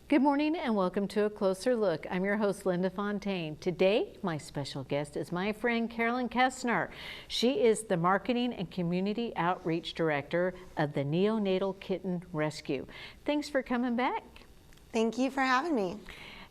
Good morning and welcome to A Closer Look. I'm your host, Linda Fontaine. Today, my special guest is my friend, Carolyn Kestner. She is the Marketing and Community Outreach Director of the Neonatal Kitten Rescue. Thanks for coming back. Thank you for having me.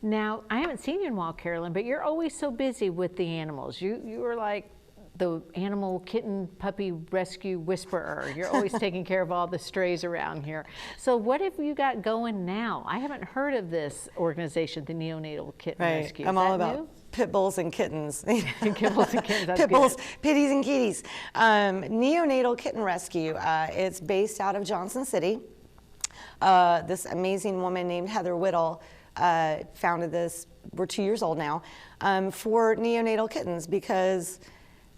Now, I haven't seen you in a while, Carolyn, but you're always so busy with the animals. You are like the animal kitten puppy rescue whisperer. You're always taking care of all the strays around here. So what have you got going now? I haven't heard of this organization, the Neonatal Kitten Rescue. I'm all about pit bulls and kittens. Pit bulls and kittens, that's Pit bulls, good. pitties and kitties. Neonatal Kitten Rescue. It's based out of Johnson City. This amazing woman named Heather Whittle founded this. We're 2 years old now, for neonatal kittens, because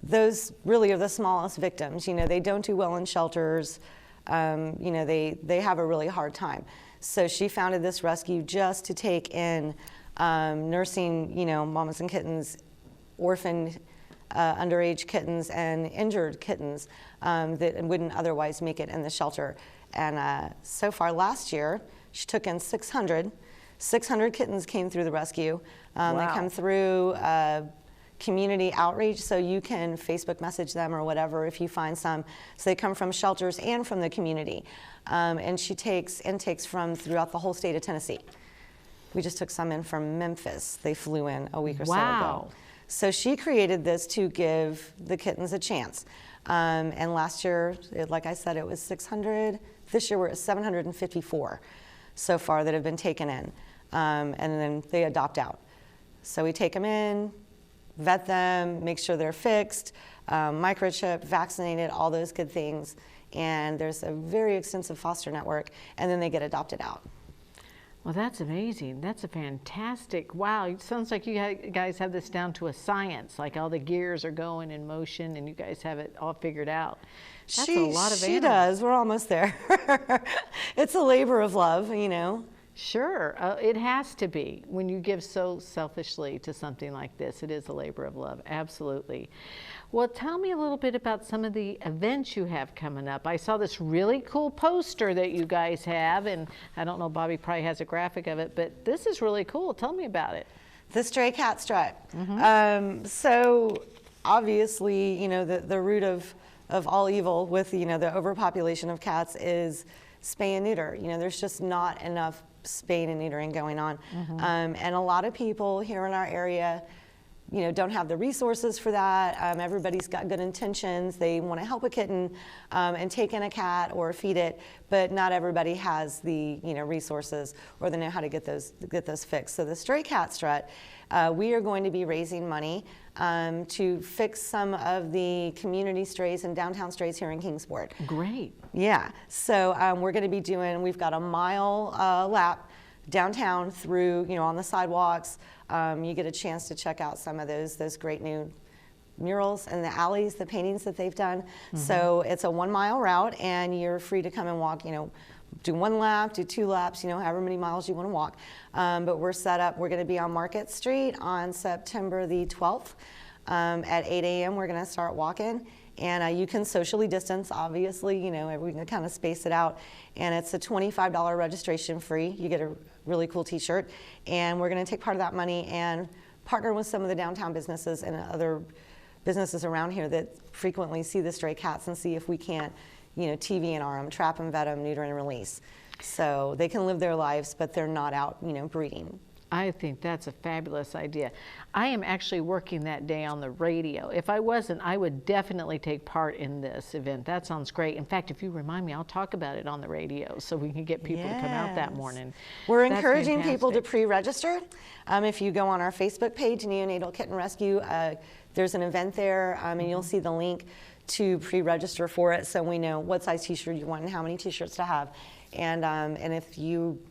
those really are the smallest victims. You know, they don't do well in shelters. You know, they have a really hard time. So she founded this rescue just to take in nursing, you know, mamas and kittens, orphaned underage kittens, and injured kittens that wouldn't otherwise make it in the shelter. And so far last year, she took in 600. 600 kittens came through the rescue. Wow. They come through community outreach, so you can Facebook message them or whatever if you find some. So they come from shelters and from the community. And she takes intakes from throughout the whole state of Tennessee. We just took some in from Memphis. They flew in a week or so ago. So she created this to give the kittens a chance. And last year, like I said, it was 600. This year we're at 754 so far that have been taken in. And then they adopt out. So we take them in, vet them, make sure they're fixed, microchip, vaccinated, all those good things. And there's a very extensive foster network, and then they get adopted out. Well, that's amazing. That's a fantastic, wow. It sounds like you guys have this down to a science, like all the gears are going in motion and you guys have it all figured out. That's a lot of animals. She does. We're almost there. It's a labor of love, you know. Sure, it has to be. When you give so selfishly to something like this, it is a labor of love, absolutely. Well, tell me a little bit about some of the events you have coming up. I saw this really cool poster that you guys have, and I don't know, Bobby probably has a graphic of it, but this is really cool. Tell me about it. The Stray Cat Strut. So obviously, you know, the root of all evil with, you know, the overpopulation of cats is spay and neuter. You know, there's just not enough spaying and neutering going on. And a lot of people here in our area, you know, don't have the resources for that. Everybody's got good intentions. They want to help a kitten and take in a cat or feed it, but not everybody has the, you know, resources or they know how to get those fixed. So the Stray Cat Strut, we are going to be raising money to fix some of the community strays and downtown strays here in Kingsport. Great. Yeah, so we're going to be doing, we've got a mile lap downtown through, you know, on the sidewalks. You get a chance to check out some of those great new murals and the alleys, the paintings that they've done. So it's a 1 mile route and you're free to come and walk, you know, do 1 lap, do 2 laps, you know, however many miles you want to walk. But we're set up, we're going to be on Market Street on September the 12th. At 8 a.m. we're going to start walking. And you can socially distance, obviously, you know, we can kind of space it out. And it's a $25 registration free. You get a really cool t-shirt. And we're going to take part of that money and partner with some of the downtown businesses and other businesses around here that frequently see the stray cats and see if we can't, you know, TVNR them, trap them, vet them, neuter and release. So they can live their lives, but they're not out, you know, breeding. I think that's a fabulous idea. I am actually working that day on the radio. If I wasn't, I would definitely take part in this event. That sounds great. In fact, if you remind me, I'll talk about it on the radio so we can get people to come out that morning. We're encouraging people to pre-register. If you go on our Facebook page, Neonatal Kitten Rescue, there's an event there, and you'll see the link to pre-register for it so we know what size t-shirt you want and how many t-shirts to have. And if you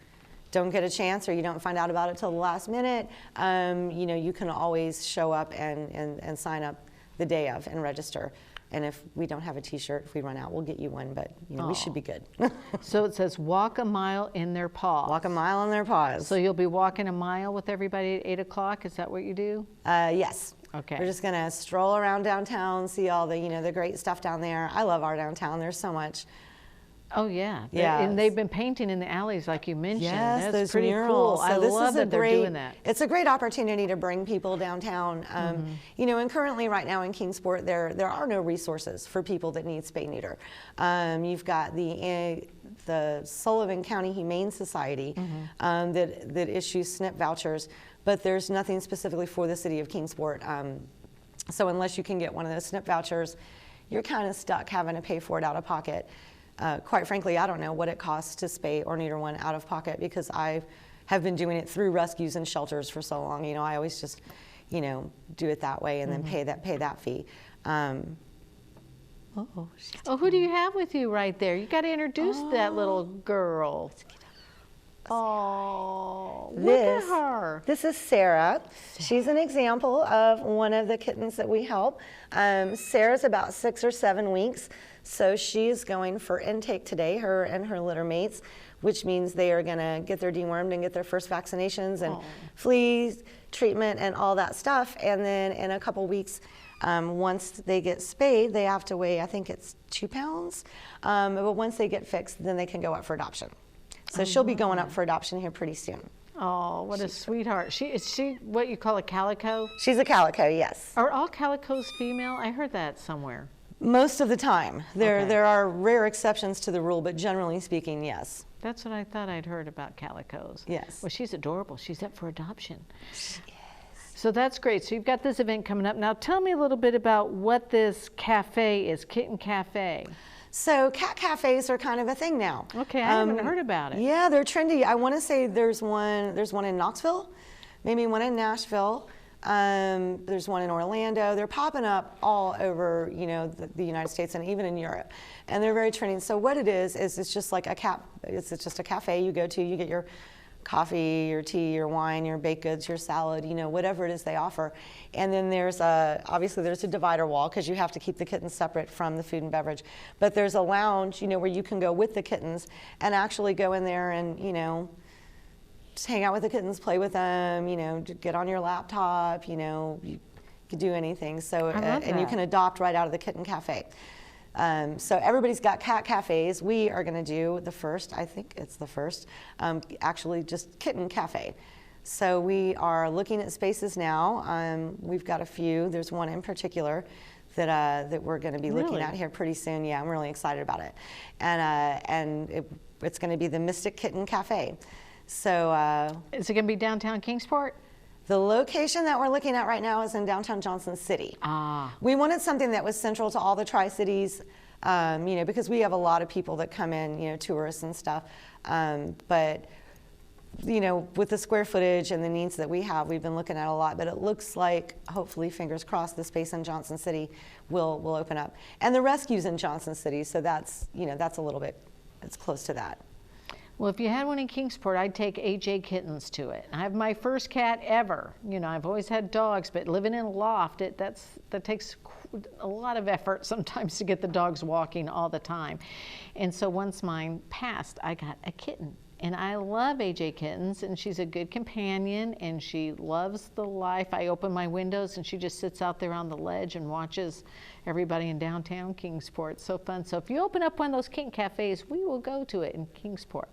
don't get a chance or you don't find out about it till the last minute, you know, you can always show up and sign up the day of and register. And if we don't have a t-shirt, if we run out, we'll get you one, but you know, we should be good. So it says walk a mile in their paws. Walk a mile in their paws. So you'll be walking a mile with everybody at 8 o'clock, is that what you do? Yes. Okay. We're just gonna stroll around downtown, see all the, you know, the great stuff down there. I love our downtown, there's so much Oh yeah, Yeah, and they've been painting in the alleys like you mentioned. Yes, That's those pretty murals. cool. So I this love is a that they're great, doing that. It's a great opportunity to bring people downtown. You know, and currently right now in Kingsport, there are no resources for people that need spay neuter. You've got the Sullivan County Humane Society that issues SNP vouchers, but there's nothing specifically for the city of Kingsport. So unless you can get one of those SNP vouchers, you're kind of stuck having to pay for it out of pocket. Quite frankly, I don't know what it costs to spay or neuter one out of pocket because I have been doing it through rescues and shelters for so long. You know, I always just, you know, do it that way and then pay that fee. Oh, who do you have with you right there? You got to introduce that little girl. Oh, look at her. This is Sarah. She's an example of one of the kittens that we help. Sarah's about 6 or 7 weeks, so she's going for intake today, her and her litter mates, which means they are going to get their dewormed and get their first vaccinations and flea treatment and all that stuff. And then in a couple weeks, once they get spayed, they have to weigh, I think it's 2 pounds. But once they get fixed, then they can go up for adoption. So she'll be going up for adoption here pretty soon. Oh, what a sweetheart. Is she what you call a calico? She's a calico, yes. Are all calicos female? I heard that somewhere. Most of the time. Okay. There are rare exceptions to the rule, but generally speaking, yes. That's what I thought I'd heard about calicos. Yes. Well, she's adorable. She's up for adoption. She is. So that's great. So you've got this event coming up. Now tell me a little bit about what this cafe is, Kitten Cafe. So cat cafes are kind of a thing now. Okay, I haven't heard about it. Yeah, they're trendy. I want to say there's one in Knoxville, maybe one in Nashville. There's one in Orlando. They're popping up all over, you know, the United States and even in Europe, and they're very trendy. So what it is it's just like it's just a cafe you go to. You get your coffee, your tea, your wine, your baked goods, your salad, you know, whatever it is they offer. And then there's obviously there's a divider wall because you have to keep the kittens separate from the food and beverage. But there's a lounge, you know, where you can go with the kittens and actually go in there and, you know, just hang out with the kittens, play with them, you know, get on your laptop, you know, you can do anything. So, and you can adopt right out of the Kitten Cafe. So everybody's got cat cafes. We are going to do the first, I think it's the first, actually just Kitten Cafe. So we are looking at spaces now. We've got a few. There's one in particular that we're going to be looking at here pretty soon. Yeah, I'm really excited about it. And it's going to be the Mystic Kitten Cafe. So is it going to be downtown Kingsport? The location that we're looking at right now is in downtown Johnson City. We wanted something that was central to all the Tri-Cities, you know, because we have a lot of people that come in, you know, tourists and stuff. But, you know, with the square footage and the needs that we have, we've been looking at a lot. But it looks like, hopefully, fingers crossed, the space in Johnson City will open up. And the rescue's in Johnson City, so that's, you know, that's a little bit, it's close to that. Well, if you had one in Kingsport, I'd take AJ Kittens to it. I have my first cat ever. You know, I've always had dogs, but living in a loft, that takes a lot of effort sometimes to get the dogs walking all the time. And so once mine passed, I got a kitten. And I love AJ Kittens, and she's a good companion, and she loves the life. I open my windows, and she just sits out there on the ledge and watches everybody in downtown Kingsport. It's so fun. So if you open up one of those kitten cafes, we will go to it in Kingsport.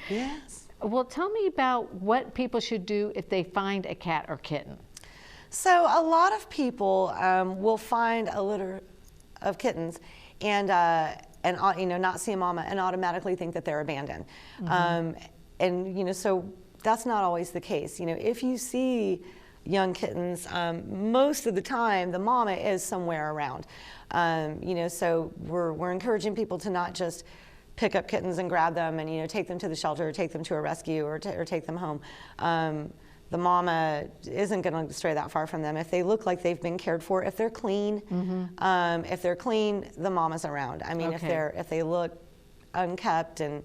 Yes. Well, tell me about what people should do if they find a cat or kitten. So a lot of people will find a litter of kittens and you know, not see a mama and automatically think that they're abandoned. And you know, so that's not always the case. You know, if you see young kittens, most of the time the mama is somewhere around. You know, so we're encouraging people to not just pick up kittens and grab them and, you know, take them to the shelter or take them to a rescue or take them home. The mama isn't going to stray that far from them. If they look like they've been cared for, if they're clean, the mama's around. I mean, if they look unkept and,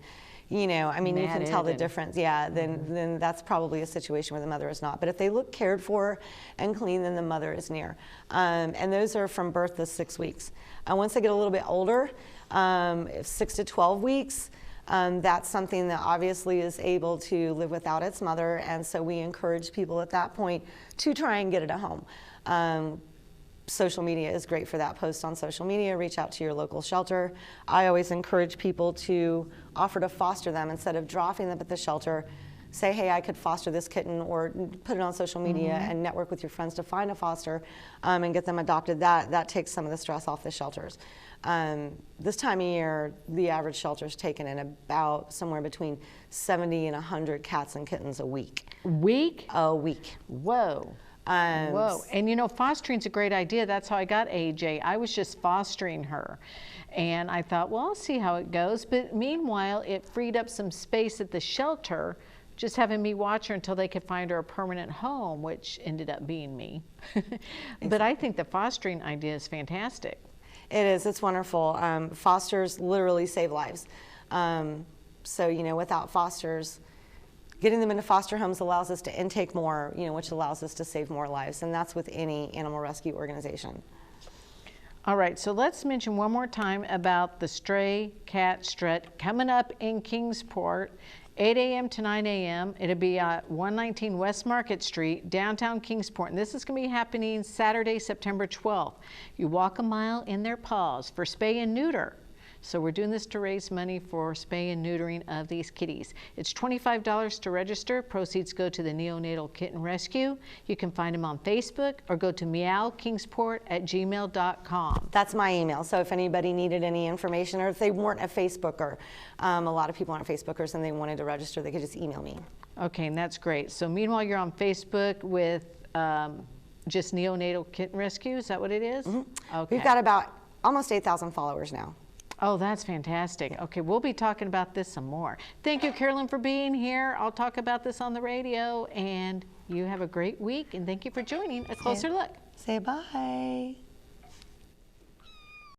you know, I mean, you can tell the difference. Yeah, then that's probably a situation where the mother is not. But if they look cared for and clean, then the mother is near. And those are from birth to 6 weeks. Once they get a little bit older, 6 to 12 weeks, that's something that obviously is able to live without its mother, and so we encourage people at that point to try and get it a home. social media is great for that. Post on social media, reach out to your local shelter. I always encourage people to offer to foster them instead of dropping them at the shelter. Say, hey, I could foster this kitten, or put it on social media and network with your friends to find a foster and get them adopted. That takes some of the stress off the shelters. This time of year, the average shelter is taking in about somewhere between 70 and 100 cats and kittens a week. Week? A week. Whoa. Whoa. And you know, fostering's a great idea. That's how I got AJ. I was just fostering her. And I thought, well, I'll see how it goes. But meanwhile, it freed up some space at the shelter, just having me watch her until they could find her a permanent home, which ended up being me. But I think the fostering idea is fantastic. It is. It's wonderful. Fosters literally save lives. So, you know, without fosters, getting them into foster homes allows us to intake more, you know, which allows us to save more lives. And that's with any animal rescue organization. All right, so let's mention one more time about the Stray Cat Strut coming up in Kingsport. 8 a.m. to 9 a.m. It'll be at 119 West Market Street, downtown Kingsport. And this is going to be happening Saturday, September 12th. You walk a mile in their paws for spay and neuter. So we're doing this to raise money for spay and neutering of these kitties. It's $25 to register. Proceeds go to the Neonatal Kitten Rescue. You can find them on Facebook or go to meowkingsport@gmail.com. That's my email. So if anybody needed any information, or if they weren't a Facebooker, a lot of people aren't Facebookers and they wanted to register, they could just email me. Okay, and that's great. So meanwhile, you're on Facebook with just Neonatal Kitten Rescue. Is that what it is? Okay. We've got about almost 8,000 followers now. Oh, that's fantastic. Okay, we'll be talking about this some more. Thank you, Carolyn, for being here. I'll talk about this on the radio, and you have a great week, and thank you for joining A Closer Look. Say bye.